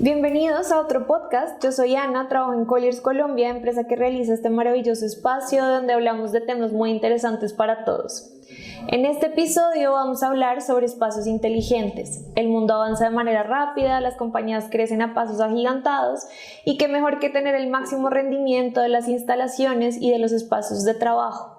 Bienvenidos a otro podcast. Yo soy Ana, trabajo en Colliers Colombia, empresa que realiza este maravilloso espacio donde hablamos de temas muy interesantes para todos. En este episodio vamos a hablar sobre espacios inteligentes. El mundo avanza de manera rápida, las compañías crecen a pasos agigantados y qué mejor que tener el máximo rendimiento de las instalaciones y de los espacios de trabajo.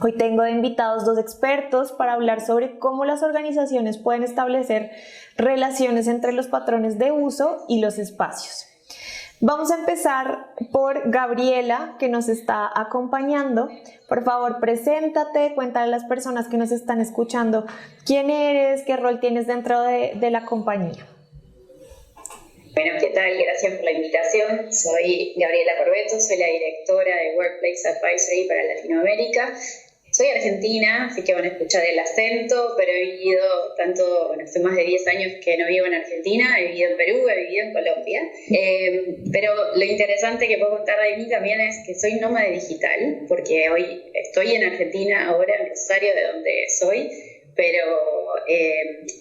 Hoy tengo de invitados dos expertos para hablar sobre cómo las organizaciones pueden establecer relaciones entre los patrones de uso y los espacios. Vamos a empezar por Gabriela, que nos está acompañando. Por favor, preséntate, cuéntale a las personas que nos están escuchando quién eres, qué rol tienes dentro de la compañía. Bueno, ¿qué tal? Gracias por la invitación. Soy Gabriela Corbeto, soy la directora de Workplace Advisory para Latinoamérica. Soy argentina, así que van a escuchar el acento, pero he vivido hace más de 10 años que no vivo en Argentina, he vivido en Perú, he vivido en Colombia. Pero lo interesante que puedo contar de mí también es que soy nómade digital, porque hoy estoy en Argentina, ahora en Rosario, de donde soy, pero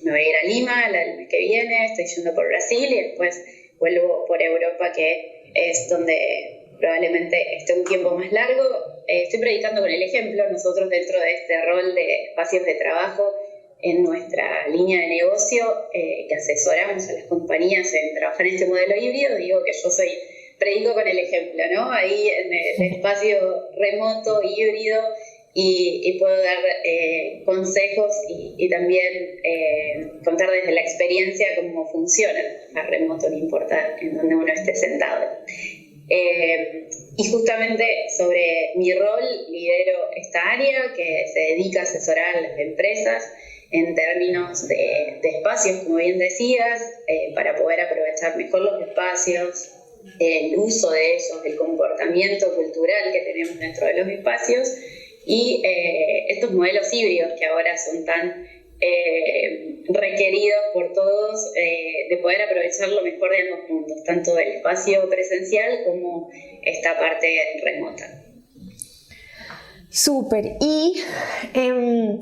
me voy a ir a Lima el mes que viene, estoy yendo por Brasil y después vuelvo por Europa, que es donde probablemente esté un tiempo más largo. Estoy predicando con el ejemplo. Nosotros, dentro de este rol de espacios de trabajo, en nuestra línea de negocio, que asesoramos a las compañías en trabajar en este modelo híbrido, digo que yo predico con el ejemplo, ¿no? Ahí en el espacio remoto, híbrido, y puedo dar consejos y también contar desde la experiencia cómo funciona el remoto, no importa en donde uno esté sentado. Y justamente sobre mi rol, lidero esta área que se dedica a asesorar a las empresas en términos de espacios, como bien decías, para poder aprovechar mejor los espacios, el uso de ellos, el comportamiento cultural que tenemos dentro de los espacios y estos modelos híbridos que ahora son tan requeridos por todos, de poder aprovechar lo mejor de ambos mundos, tanto el espacio presencial como esta parte remota. Súper. Y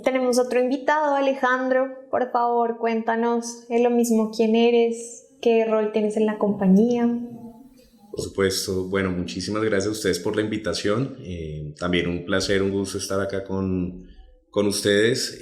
tenemos otro invitado, Alejandro. Por favor, cuéntanos lo mismo, quién eres, qué rol tienes en la compañía. Por supuesto. Bueno, muchísimas gracias a ustedes por la invitación. También un placer, un gusto estar acá con ustedes.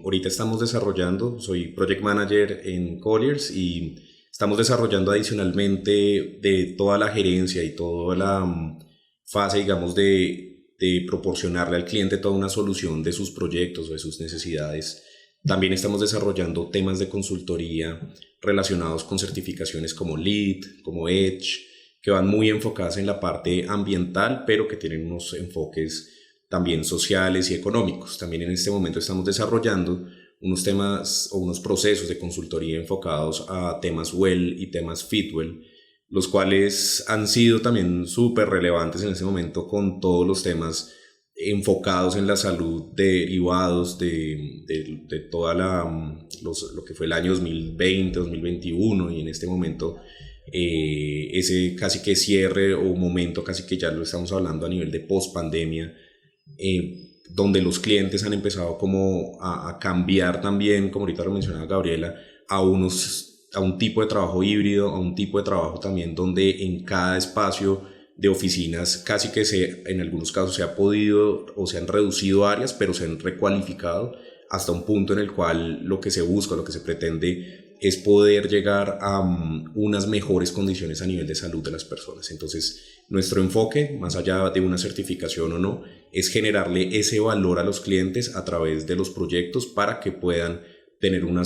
Ahorita estamos desarrollando, soy Project Manager en Colliers y estamos desarrollando adicionalmente de toda la gerencia y toda la fase, digamos, de proporcionarle al cliente toda una solución de sus proyectos o de sus necesidades. También estamos desarrollando temas de consultoría relacionados con certificaciones como LEED, como EDGE, que van muy enfocadas en la parte ambiental, pero que tienen unos enfoques también sociales y económicos. También en este momento estamos desarrollando unos temas o unos procesos de consultoría enfocados a temas WELL y temas FitWell, los cuales han sido también súper relevantes en este momento con todos los temas enfocados en la salud derivados de toda lo que fue el año 2020, 2021 y en este momento ese casi que cierre o momento casi que ya lo estamos hablando a nivel de post-pandemia, donde los clientes han empezado como a cambiar también, como ahorita lo mencionaba Gabriela, a un tipo de trabajo híbrido, a un tipo de trabajo también donde en cada espacio de oficinas casi que en algunos casos se ha podido o se han reducido áreas, pero se han recualificado hasta un punto en el cual lo que se busca, lo que se pretende es poder llegar a unas mejores condiciones a nivel de salud de las personas. Entonces, nuestro enfoque, más allá de una certificación o no, es generarle ese valor a los clientes a través de los proyectos para que puedan tener una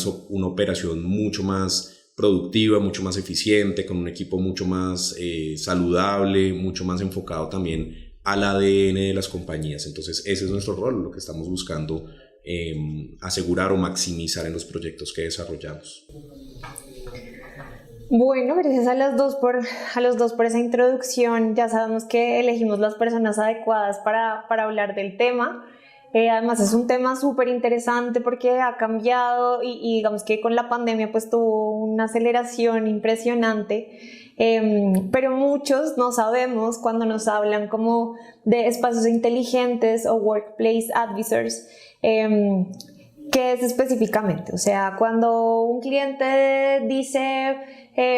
operación mucho más productiva, mucho más eficiente, con un equipo mucho más saludable, mucho más enfocado también al ADN de las compañías. Entonces, ese es nuestro rol, lo que estamos buscando asegurar o maximizar en los proyectos que desarrollamos. Bueno, gracias a los dos por esa introducción. Ya sabemos que elegimos las personas adecuadas para hablar del tema. Además es un tema súper interesante porque ha cambiado y digamos que con la pandemia pues tuvo una aceleración impresionante. Pero muchos no sabemos cuando nos hablan como de espacios inteligentes o workplace advisors, ¿qué es específicamente? O sea, cuando un cliente dice,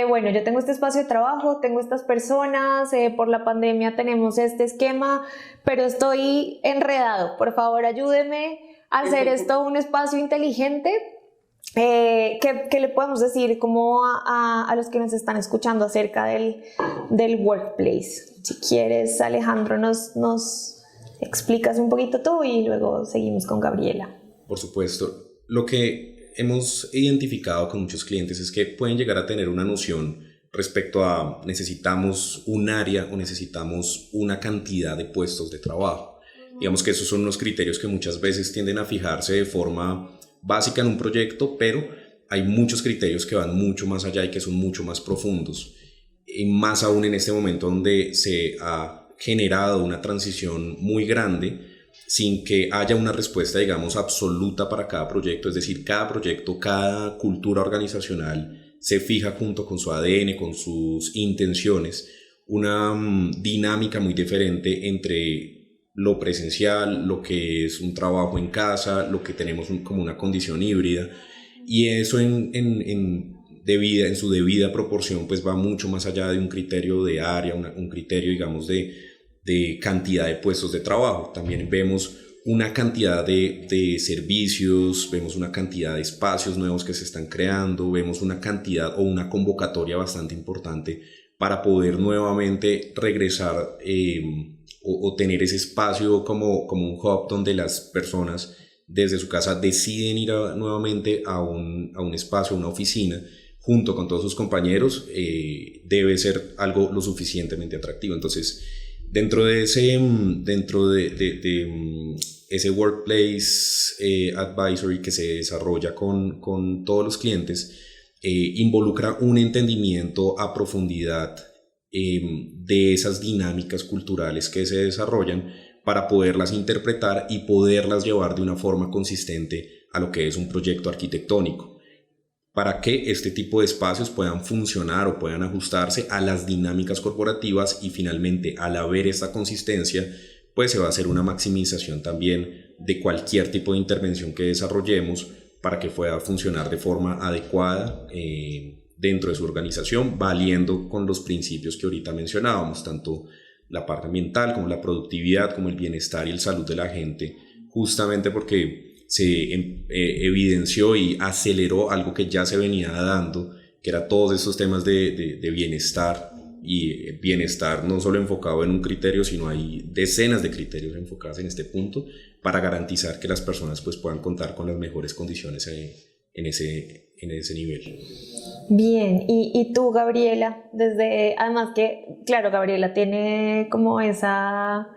bueno, yo tengo este espacio de trabajo, tengo estas personas, por la pandemia tenemos este esquema, pero estoy enredado, por favor ayúdeme a hacer esto un espacio inteligente. ¿Qué le podemos decir como a los que nos están escuchando acerca del workplace? Si quieres, Alejandro, nos explicas un poquito tú y luego seguimos con Gabriela. Por supuesto. Lo que hemos identificado con muchos clientes es que pueden llegar a tener una noción respecto a necesitamos un área o necesitamos una cantidad de puestos de trabajo. Digamos que esos son los criterios que muchas veces tienden a fijarse de forma básica en un proyecto, pero hay muchos criterios que van mucho más allá y que son mucho más profundos. Y más aún en este momento donde se ha generado una transición muy grande sin que haya una respuesta, digamos, absoluta para cada proyecto. Es decir, cada proyecto, cada cultura organizacional se fija junto con su ADN, con sus intenciones, una dinámica muy diferente entre lo presencial, lo que es un trabajo en casa, lo que tenemos como una condición híbrida, y eso en su debida proporción pues va mucho más allá de un criterio de área, un criterio, digamos, de cantidad de puestos de trabajo. También vemos una cantidad de servicios, vemos una cantidad de espacios nuevos que se están creando, vemos una cantidad o una convocatoria bastante importante para poder nuevamente regresar o tener ese espacio como un hub donde las personas desde su casa deciden ir nuevamente a un espacio, a una oficina, junto con todos sus compañeros. Debe ser algo lo suficientemente atractivo. Entonces, dentro de ese workplace advisory que se desarrolla con todos los clientes, involucra un entendimiento a profundidad de esas dinámicas culturales que se desarrollan para poderlas interpretar y poderlas llevar de una forma consistente a lo que es un proyecto arquitectónico, para que este tipo de espacios puedan funcionar o puedan ajustarse a las dinámicas corporativas, y finalmente, al haber esta consistencia, pues se va a hacer una maximización también de cualquier tipo de intervención que desarrollemos para que pueda funcionar de forma adecuada dentro de su organización, valiendo con los principios que ahorita mencionábamos, tanto la parte ambiental como la productividad, como el bienestar y el salud de la gente, justamente porque se evidenció y aceleró algo que ya se venía dando, que era todos esos temas de bienestar, y bienestar no solo enfocado en un criterio, sino hay decenas de criterios enfocados en este punto para garantizar que las personas pues puedan contar con las mejores condiciones en ese nivel. Bien, y tú, Gabriela, además que, claro, Gabriela tiene como esa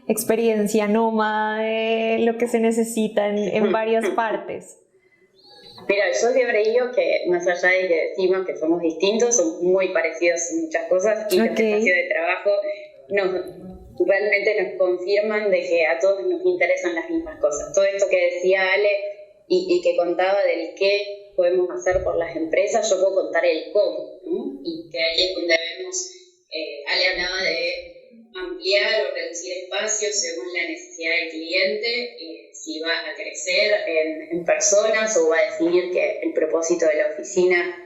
experiencia nómada de lo que se necesita en varias partes. Mira, yo siempre digo que más allá de que decimos que somos distintos, somos muy parecidos en muchas cosas, y los espacios de trabajo realmente nos confirman de que a todos nos interesan las mismas cosas. Todo esto que decía Ale y que contaba del qué podemos hacer por las empresas, yo puedo contar el cómo, ¿no? Y que ahí es donde vemos, Ale hablaba de ampliar o reducir espacios según la necesidad del cliente, si va a crecer en personas o va a definir que el propósito de la oficina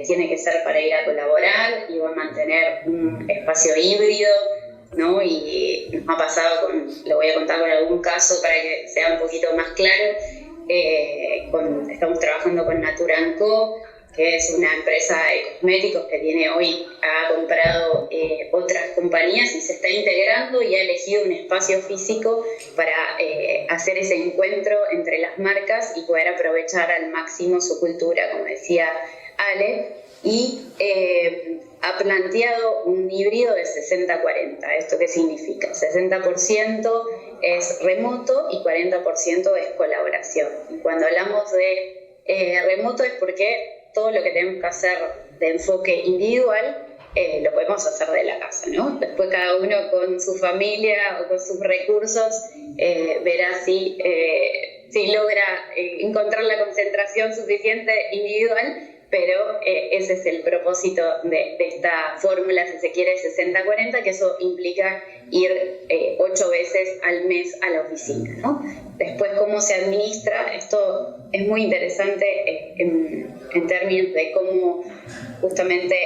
tiene que ser para ir a colaborar y va a mantener un espacio híbrido, ¿no? Y nos ha pasado lo voy a contar con algún caso para que sea un poquito más claro. Estamos trabajando con Natura & Co, que es una empresa de cosméticos que ha comprado otras compañías y se está integrando, y ha elegido un espacio físico para hacer ese encuentro entre las marcas y poder aprovechar al máximo su cultura, como decía Ale, y ha planteado un híbrido de 60-40. ¿Esto qué significa? 60% es remoto y 40% es colaboración. Y cuando hablamos de remoto es porque todo lo que tenemos que hacer de enfoque individual lo podemos hacer de la casa, ¿no? Después cada uno con su familia o con sus recursos verá si logra encontrar la concentración suficiente individual, pero ese es el propósito de esta fórmula, si se quiere, 60-40, que eso implica ir 8 veces al mes a la oficina, ¿no? Después, cómo se administra, esto es muy interesante en términos de cómo justamente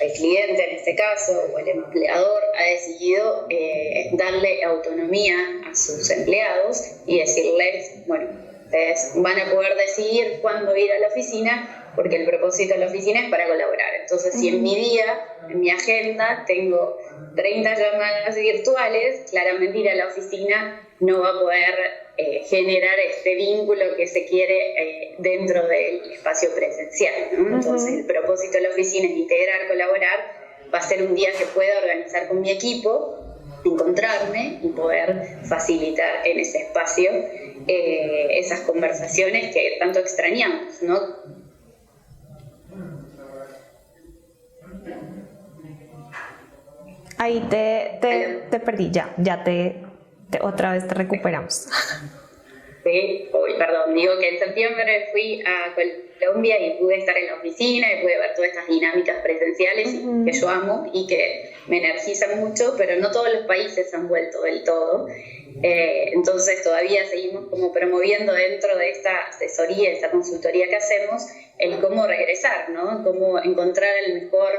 el cliente, en este caso, o el empleador, ha decidido darle autonomía a sus empleados y decirles, bueno, ustedes van a poder decidir cuándo ir a la oficina, porque el propósito de la oficina es para colaborar. Entonces, si en mi día, en mi agenda, tengo 30 llamadas virtuales, claramente ir a la oficina no va a poder generar este vínculo que se quiere dentro del espacio presencial, ¿no? Entonces, el propósito de la oficina es integrar, colaborar. Va a ser un día que pueda organizar con mi equipo, encontrarme y poder facilitar en ese espacio esas conversaciones que tanto extrañamos, ¿no? Ahí te perdí, ya otra vez te recuperamos. Sí, perdón, digo que en septiembre fui a Colombia y pude estar en la oficina y pude ver todas estas dinámicas presenciales que yo amo y que me energizan mucho, pero no todos los países han vuelto del todo. Entonces todavía seguimos como promoviendo dentro de esta asesoría, esta consultoría que hacemos, el cómo regresar, ¿no? Cómo encontrar el mejor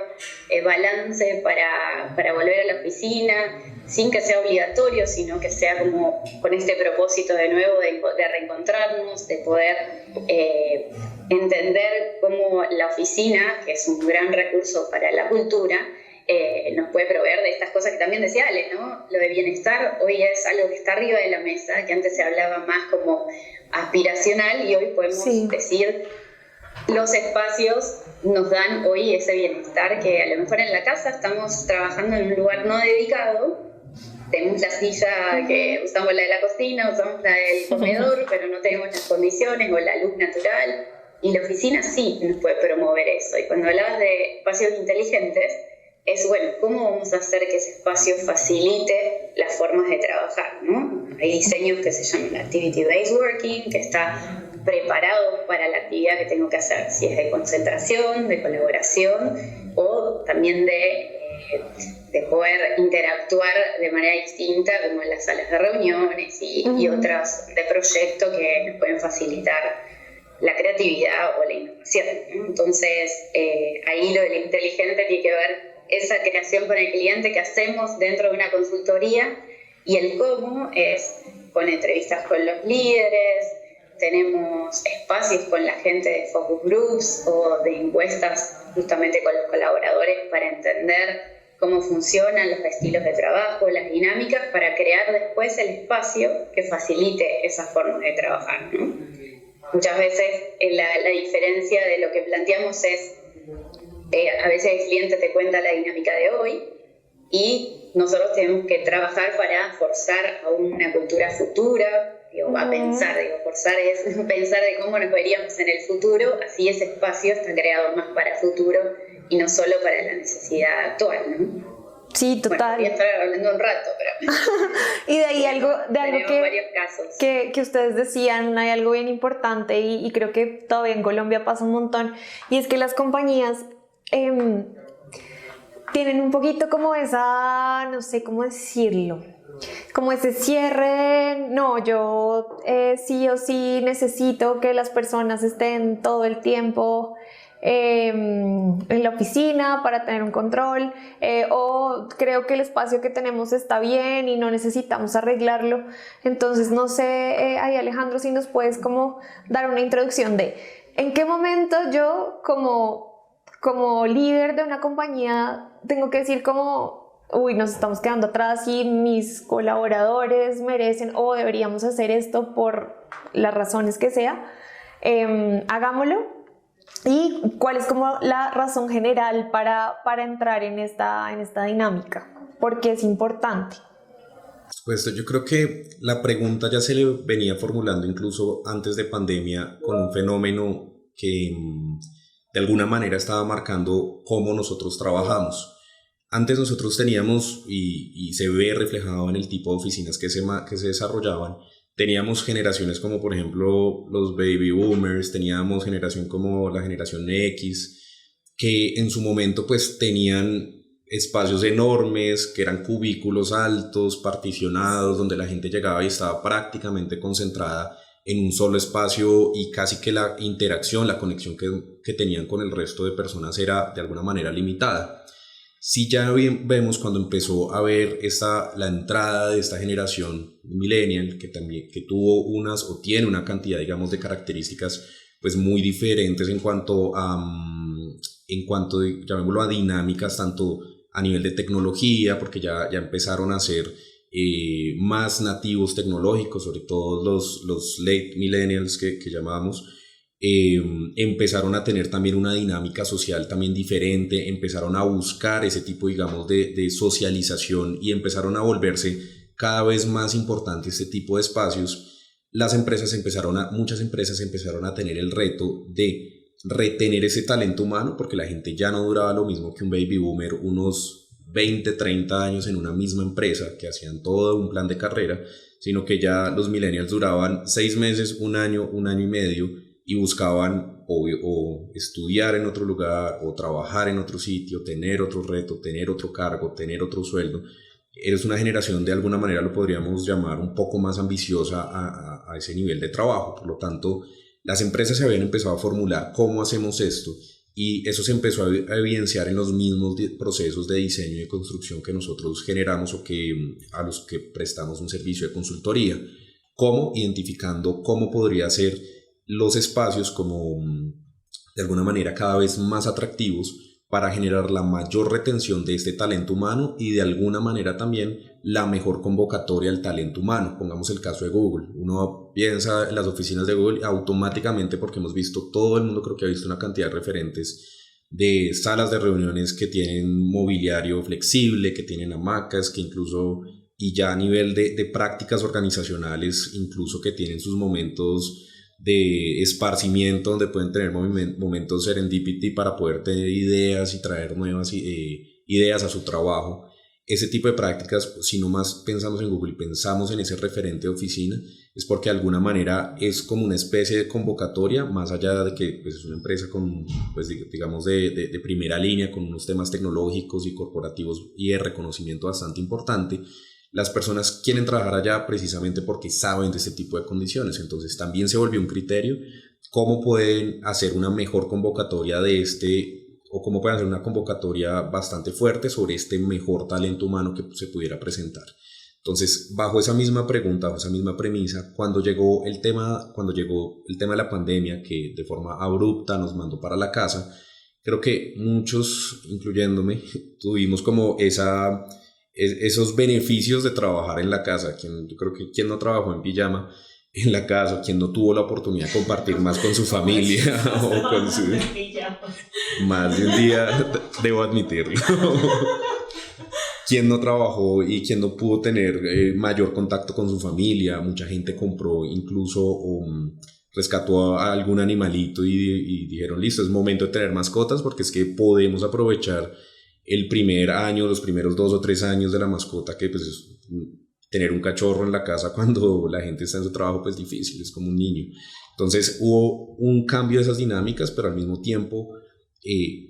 balance para volver a la oficina, sin que sea obligatorio, sino que sea como con este propósito de nuevo de reencontrarnos, de poder entender cómo la oficina, que es un gran recurso para la cultura, nos puede proveer de estas cosas que también decía Ale, ¿no? Lo de bienestar hoy es algo que está arriba de la mesa, que antes se hablaba más como aspiracional y hoy podemos decir los espacios nos dan hoy ese bienestar que a lo mejor en la casa estamos trabajando en un lugar no dedicado, tenemos la silla que usamos la de la cocina, usamos la del comedor, pero no tenemos las condiciones o la luz natural, y la oficina sí nos puede promover eso. Y cuando hablabas de espacios inteligentes, es bueno, ¿cómo vamos a hacer que ese espacio facilite las formas de trabajar, ¿no? Hay diseños que se llaman Activity-Based Working, que está preparado para la actividad que tengo que hacer, si es de concentración, de colaboración o también de poder interactuar de manera distinta, como en las salas de reuniones y otras de proyecto que nos pueden facilitar la creatividad o la innovación, ¿no? Entonces, ahí lo del inteligente tiene que ver esa creación con el cliente que hacemos dentro de una consultoría, y el cómo es con entrevistas con los líderes, tenemos espacios con la gente de focus groups o de encuestas justamente con los colaboradores para entender cómo funcionan los estilos de trabajo, las dinámicas, para crear después el espacio que facilite esas formas de trabajar, ¿no? Muchas veces la diferencia de lo que planteamos es, a veces el cliente te cuenta la dinámica de hoy y nosotros tenemos que trabajar para forzar a una cultura futura, a pensar, forzar es pensar de cómo nos veríamos en el futuro, así ese espacio está creado más para futuro y no solo para la necesidad actual, ¿no? Sí, total. Bueno, voy a estar hablando un rato, pero... Y de ahí algo que, varios casos. que ustedes decían, hay algo bien importante y creo que todavía en Colombia pasa un montón, y es que las compañías tienen un poquito como esa, no sé cómo decirlo, como ese cierre, no, yo sí o sí necesito que las personas estén todo el tiempo en la oficina para tener un control, o creo que el espacio que tenemos está bien y no necesitamos arreglarlo. Entonces no sé, ahí Alejandro, si nos puedes como dar una introducción de en qué momento yo como líder de una compañía tengo que decir como uy, nos estamos quedando atrás y mis colaboradores merecen o deberíamos hacer esto por las razones que sea, hagámoslo. ¿Y cuál es como la razón general para entrar en esta dinámica? Porque es importante. Pues yo creo que la pregunta ya se le venía formulando incluso antes de pandemia, con un fenómeno que de alguna manera estaba marcando cómo nosotros trabajamos. Antes nosotros teníamos, y se ve reflejado en el tipo de oficinas que se desarrollaban, teníamos generaciones como por ejemplo los baby boomers, teníamos generación como la generación X, que en su momento pues tenían espacios enormes, que eran cubículos altos, particionados, donde la gente llegaba y estaba prácticamente concentrada en un solo espacio y casi que la interacción, la conexión que tenían con el resto de personas era de alguna manera limitada. Si ya vemos cuando empezó a ver la entrada de esta generación millennial, que también que tuvo unas o tiene una cantidad, digamos, de características pues muy diferentes llamémoslo, a dinámicas, tanto a nivel de tecnología, porque ya empezaron a ser más nativos tecnológicos, sobre todo los late millennials que llamamos, empezaron a tener también una dinámica social también diferente, empezaron a buscar ese tipo, digamos, de socialización y empezaron a volverse cada vez más importante este tipo de espacios. Muchas empresas empezaron a tener el reto de retener ese talento humano, porque la gente ya no duraba lo mismo que un baby boomer, unos 20, 30 años en una misma empresa, que hacían todo un plan de carrera, sino que ya los millennials duraban 6 meses, un año y medio, y buscaban o estudiar en otro lugar, o trabajar en otro sitio, tener otro reto, tener otro cargo, tener otro sueldo. Eres una generación, de alguna manera lo podríamos llamar, un poco más ambiciosa a ese nivel de trabajo. Por lo tanto, las empresas se habían empezado a formular cómo hacemos esto, y eso se empezó a evidenciar en los mismos procesos de diseño y de construcción que nosotros generamos o a los que prestamos un servicio de consultoría, como identificando cómo podría ser los espacios como de alguna manera cada vez más atractivos para generar la mayor retención de este talento humano y de alguna manera también la mejor convocatoria al talento humano. Pongamos el caso de Google. Uno piensa en las oficinas de Google automáticamente, porque hemos visto, todo el mundo creo que ha visto una cantidad de referentes de salas de reuniones que tienen mobiliario flexible, que tienen hamacas, que incluso, y ya a nivel de prácticas organizacionales, incluso que tienen sus momentos de esparcimiento donde pueden tener momentos serendipity para poder tener ideas y traer nuevas ideas a su trabajo. Ese tipo de prácticas, si no más pensamos en Google y pensamos en ese referente de oficina, es porque de alguna manera es como una especie de convocatoria, más allá de que pues, es una empresa con, pues, digamos de primera línea, con unos temas tecnológicos y corporativos y de reconocimiento bastante importante. Las personas quieren trabajar allá precisamente porque saben de este tipo de condiciones. Entonces también se volvió un criterio cómo pueden hacer una mejor convocatoria o cómo pueden hacer una convocatoria bastante fuerte sobre este mejor talento humano que se pudiera presentar. Entonces, bajo esa misma pregunta, bajo esa misma premisa, cuando llegó el tema de la pandemia, que de forma abrupta nos mandó para la casa, creo que muchos, incluyéndome, tuvimos como esos beneficios de trabajar en la casa. Yo creo que quien no trabajó en pijama en la casa, quien no tuvo la oportunidad de compartir más con su familia o con su... Más de un día, debo admitirlo. Quien no trabajó y quien no pudo tener mayor contacto con su familia. Mucha gente compró incluso rescató a algún animalito y dijeron, listo, es momento de tener mascotas, porque es que podemos aprovechar el primer año, los primeros 2 o 3 años de la mascota, que pues tener un cachorro en la casa cuando la gente está en su trabajo pues difícil, es como un niño. Entonces hubo un cambio de esas dinámicas, pero al mismo tiempo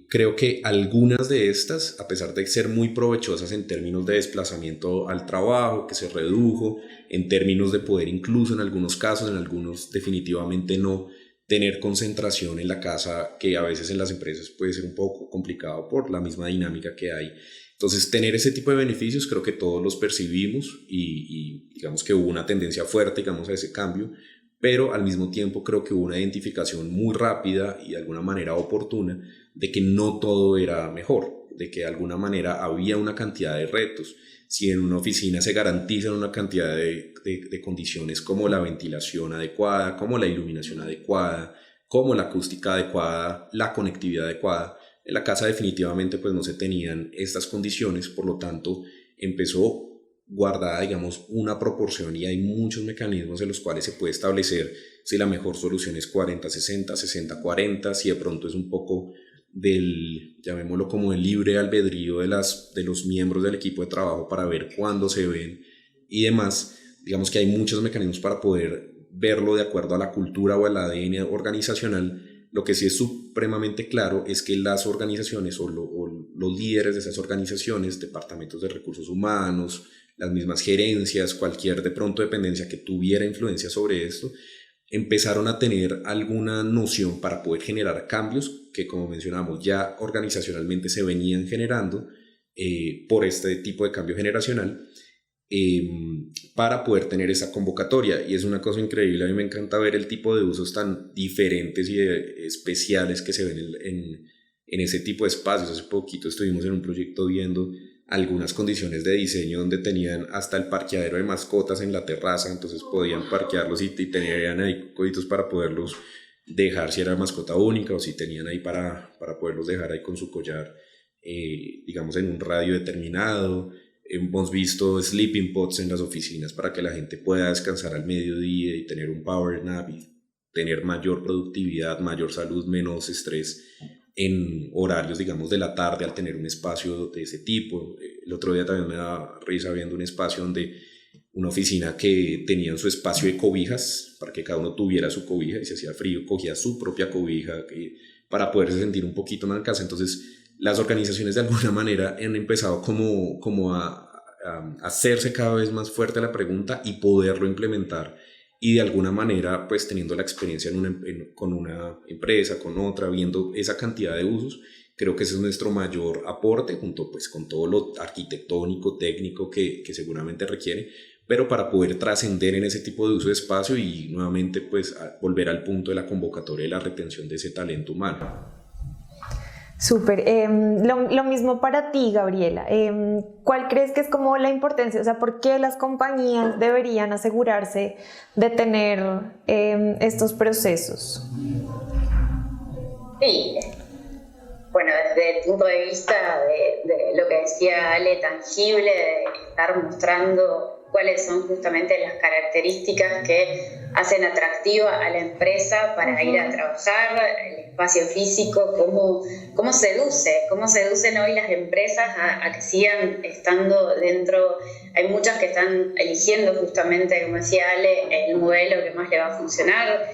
creo que algunas de estas, a pesar de ser muy provechosas en términos de desplazamiento al trabajo, que se redujo, en términos de poder incluso en algunos casos, en algunos definitivamente no, tener concentración en la casa, que a veces en las empresas puede ser un poco complicado por la misma dinámica que hay. Entonces, tener ese tipo de beneficios creo que todos los percibimos y digamos que hubo una tendencia fuerte, digamos, a ese cambio, pero al mismo tiempo creo que hubo una identificación muy rápida y de alguna manera oportuna de que no todo era mejor, de que de alguna manera había una cantidad de retos. Si en una oficina se garantizan una cantidad de condiciones como la ventilación adecuada, como la iluminación adecuada, como la acústica adecuada, la conectividad adecuada, en la casa definitivamente pues no se tenían estas condiciones, por lo tanto empezó guardada, digamos, una proporción, y hay muchos mecanismos en los cuales se puede establecer si la mejor solución es 40-60, 60-40, si de pronto es un poco llamémoslo como el libre albedrío de los miembros del equipo de trabajo para ver cuándo se ven y demás. digamos que hay muchos mecanismos para poder verlo de acuerdo a la cultura o al ADN organizacional. Lo que sí es supremamente claro es que las organizaciones o los líderes de esas organizaciones, departamentos de recursos humanos, las mismas gerencias, cualquier de pronto dependencia que tuviera influencia sobre esto, empezaron a tener alguna noción para poder generar cambios que, como mencionamos, ya organizacionalmente se venían generando por este tipo de cambio generacional, para poder tener esa convocatoria. Y es una cosa increíble, a mí me encanta ver el tipo de usos tan diferentes y especiales que se ven en ese tipo de espacios. Hace poquito estuvimos en un proyecto viendo algunas condiciones de diseño donde tenían hasta el parqueadero de mascotas en la terraza, entonces podían parquearlos y tenían ahí códigos para poderlos dejar si era mascota única o si tenían ahí para poderlos dejar ahí con su collar, digamos en un radio determinado. Hemos visto sleeping pods en las oficinas para que la gente pueda descansar al mediodía y tener un power nap y tener mayor productividad, mayor salud, menos estrés en horarios, digamos, de la tarde al tener un espacio de ese tipo. El otro día también me daba risa viendo un espacio donde una oficina que tenía su espacio de cobijas para que cada uno tuviera su cobija y si hacía frío cogía su propia cobija para poderse sentir un poquito más en casa. Entonces las organizaciones de alguna manera han empezado como a hacerse cada vez más fuerte la pregunta y poderlo implementar, y de alguna manera pues teniendo la experiencia con una empresa, con otra, viendo esa cantidad de usos, creo que ese es nuestro mayor aporte junto pues con todo lo arquitectónico, técnico que seguramente requiere, pero para poder trascender en ese tipo de uso de espacio y nuevamente pues volver al punto de la convocatoria y la retención de ese talento humano. Súper. Lo mismo para ti, Gabriela. ¿Cuál crees que es como la importancia? O sea, ¿por qué las compañías deberían asegurarse de tener estos procesos? Sí, bueno, desde el punto de vista de lo que decía Ale, tangible, de estar mostrando cuáles son justamente las características que hacen atractiva a la empresa para ir a trabajar, el espacio físico, cómo seducen hoy las empresas a que sigan estando dentro. Hay muchas que están eligiendo justamente, como decía Ale, el modelo que más le va a funcionar.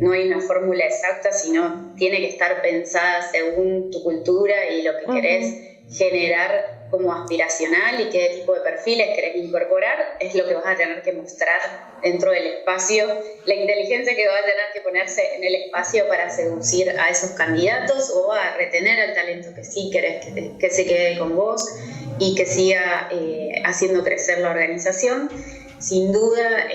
No hay una fórmula exacta, sino tiene que estar pensada según tu cultura y lo que querés generar como aspiracional y qué tipo de perfiles querés incorporar, es lo que vas a tener que mostrar dentro del espacio, la inteligencia que va a tener que ponerse en el espacio para seducir a esos candidatos o a retener al talento que sí querés que se quede con vos y que siga haciendo crecer la organización. Sin duda,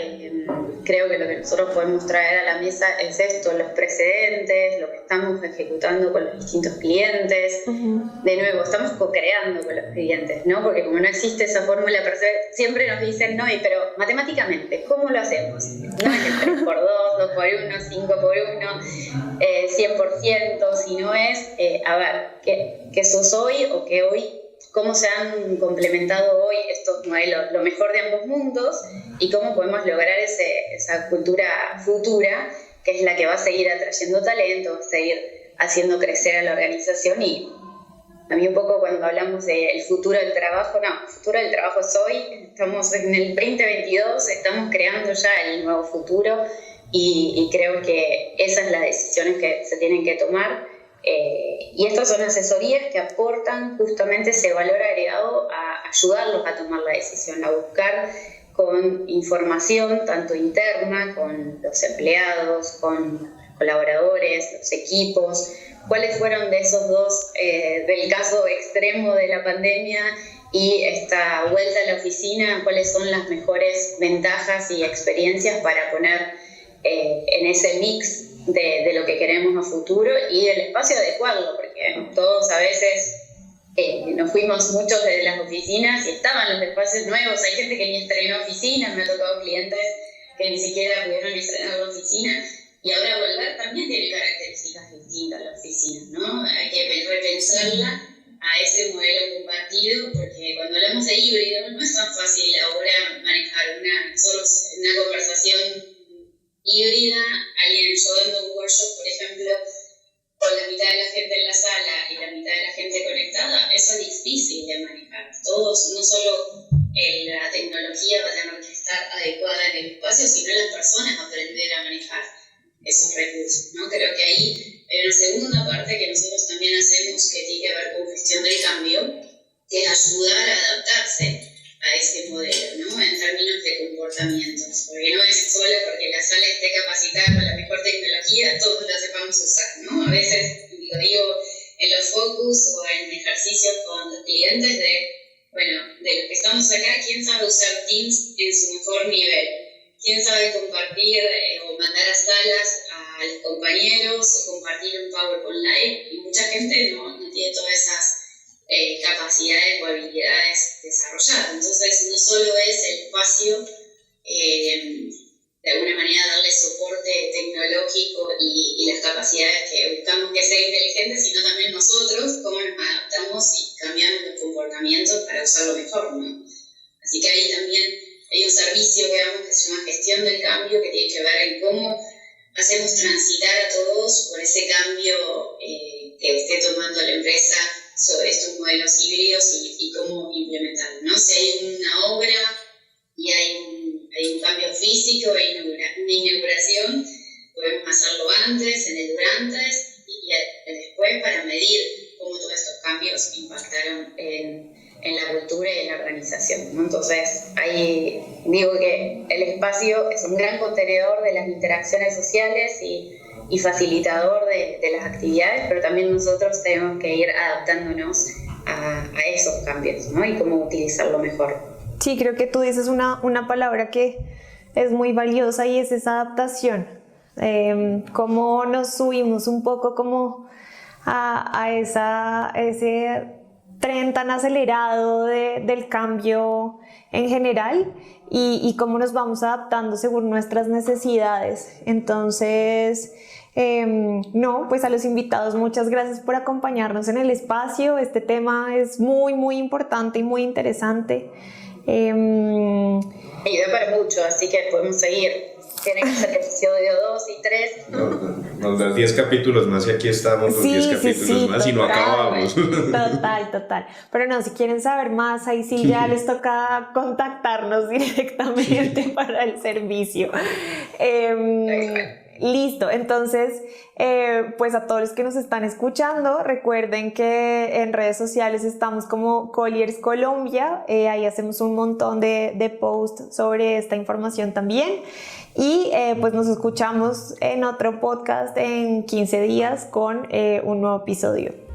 creo que lo que nosotros podemos traer a la mesa es esto, los precedentes, lo que estamos ejecutando con los distintos clientes. De nuevo, estamos co-creando con los clientes, ¿no? Porque como no existe esa fórmula per se, siempre nos dicen, no, pero matemáticamente, ¿cómo lo hacemos? No es el 3x2, 2x1, 5x1, 100%, sino es, a ver, ¿qué sos hoy o qué hoy? Cómo se han complementado hoy estos modelos, lo mejor de ambos mundos, y cómo podemos lograr esa cultura futura, que es la que va a seguir atrayendo talento, va a seguir haciendo crecer a la organización. Y a mí un poco cuando hablamos del futuro del trabajo, no, el futuro del trabajo es hoy, estamos en el 2022, estamos creando ya el nuevo futuro, y creo que esas son las decisiones que se tienen que tomar. Y estas son asesorías que aportan justamente ese valor agregado a ayudarlos a tomar la decisión, a buscar con información tanto interna, con los empleados, con los colaboradores, los equipos, cuáles fueron de esos dos, del caso extremo de la pandemia y esta vuelta a la oficina, cuáles son las mejores ventajas y experiencias para poner en ese mix de lo que queremos a futuro y el espacio adecuado, porque todos a veces nos fuimos muchos de las oficinas y estaban los espacios nuevos. Hay gente que ni estrenó oficinas, me ha tocado clientes que ni siquiera pudieron estrenar la oficina, y ahora volver también tiene características distintas la oficina, ¿no? Hay que repensarla a ese modelo compartido, porque cuando hablamos de híbrido no es tan fácil ahora manejar una conversación híbrida, yo dando un workshop, por ejemplo, con la mitad de la gente en la sala y la mitad de la gente conectada, eso es difícil de manejar. Todos, no solo la tecnología va a tener que estar adecuada en el espacio, sino las personas aprender a manejar esos recursos, ¿no? Creo que ahí hay una segunda parte que nosotros también hacemos que tiene que ver con gestión del cambio, que es ayudar a adaptarse a ese modelo, ¿no? En términos de comportamientos, porque no es solo porque la sala esté capacitada con la mejor tecnología, todos la sepamos usar, ¿no? A veces, lo digo en los focus o en ejercicios con los clientes de los que estamos acá, ¿quién sabe usar Teams en su mejor nivel? ¿Quién sabe compartir o mandar a salas a los compañeros o compartir un PowerPoint Live? Y mucha gente no tiene todas esas capacidades o habilidades desarrolladas. Entonces, no solo es el espacio, de alguna manera darle soporte tecnológico y las capacidades que buscamos que sea inteligente, sino también nosotros, cómo nos adaptamos y cambiamos los comportamientos para usarlo mejor, ¿no? Así que ahí también hay un servicio que damos que se llama Gestión del Cambio, que tiene que ver en cómo hacemos transitar a todos por ese cambio que esté tomando la empresa sobre estos modelos híbridos y cómo implementarlo, ¿no? Si hay una obra y hay un cambio físico, hay una inauguración, podemos hacerlo antes, en el durante y después para medir cómo todos estos cambios impactaron en la cultura y en la organización, ¿no? Entonces, ahí digo que el espacio es un gran contenedor de las interacciones sociales y facilitador de las actividades, pero también nosotros tenemos que ir adaptándonos a esos cambios, ¿no? Y cómo utilizarlo mejor. Sí, creo que tú dices una palabra que es muy valiosa y es esa adaptación. Cómo nos subimos un poco como a ese tren tan acelerado del cambio en general y cómo nos vamos adaptando según nuestras necesidades. Entonces, pues a los invitados, muchas gracias por acompañarnos en el espacio. Este tema es muy, muy importante y muy interesante. Y da para mucho, así que podemos seguir. Tiene que ser episodio 2 y 3. Nos dan 10 capítulos más y aquí estamos con 10 capítulos más total, y no acabamos. Total. Pero no, si quieren saber más, ahí sí ya les toca contactarnos directamente para el servicio. Listo, entonces, pues a todos los que nos están escuchando, recuerden que en redes sociales estamos como Colliers Colombia, ahí hacemos un montón de posts sobre esta información también y pues nos escuchamos en otro podcast en 15 días con un nuevo episodio.